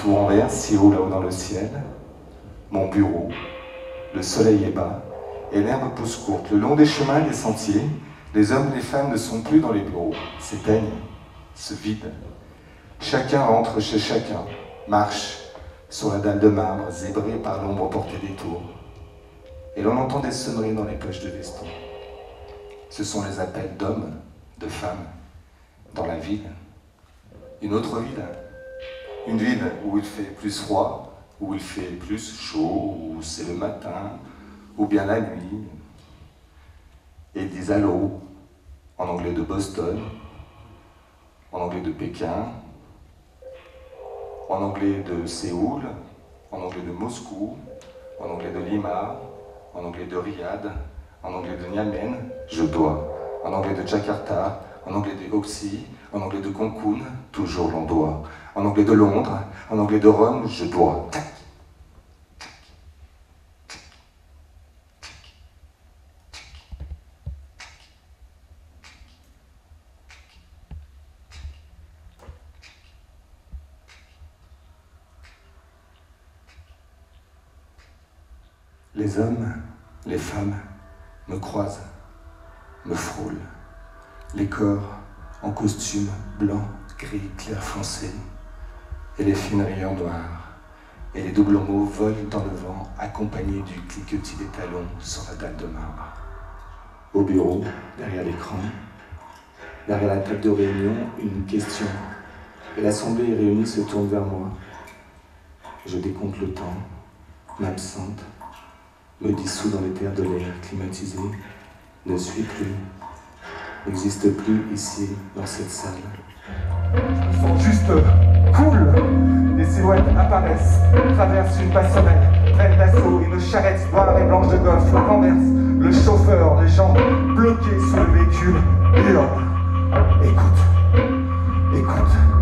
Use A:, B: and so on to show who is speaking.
A: tout renverse, si haut là-haut dans le ciel. Mon bureau, le soleil est bas, et l'herbe pousse courte. Le long des chemins et des sentiers, les hommes et les femmes ne sont plus dans les bureaux, s'éteignent, se vident. Chacun rentre chez chacun, marche sur la dalle de marbre, zébrée par l'ombre portée des tours. Et l'on entend des sonneries dans les poches de veston. Ce sont les appels d'hommes, de femmes, dans la ville. Une autre ville. Une ville où il fait plus froid, où il fait plus chaud, où c'est le matin, ou bien la nuit. Et ils disent allô, en anglais de Boston, en anglais de Pékin, en anglais de Séoul, en anglais de Moscou, en anglais de Lima, en anglais de Riyad, en anglais de Niamey, je dois, en anglais de Jakarta, en anglais de Oxy, en anglais de Cancun, toujours l'on doit, en anglais de Londres, en anglais de Rome, je dois. Les hommes, les femmes me croisent, me frôlent. Les corps en costume blanc, gris, clair foncé, et les fines rayures noires, et les doubles mots volent dans le vent, accompagnés du cliquetis des talons sur la dalle de marbre. Au bureau, derrière l'écran, derrière la table de réunion, une question, et l'assemblée réunie se tourne vers moi. Je décompte le temps, m'absente, me dissous dans l'éther de l'air climatisé, ne suis plus, n'existe plus ici, dans cette salle.
B: Ils sont juste cool. Des silhouettes apparaissent, traversent une passerelle, prennent d'assaut une charrette noire et blanche de golf, renverse le chauffeur, les gens bloqués sous le véhicule hurlent. Écoute, écoute.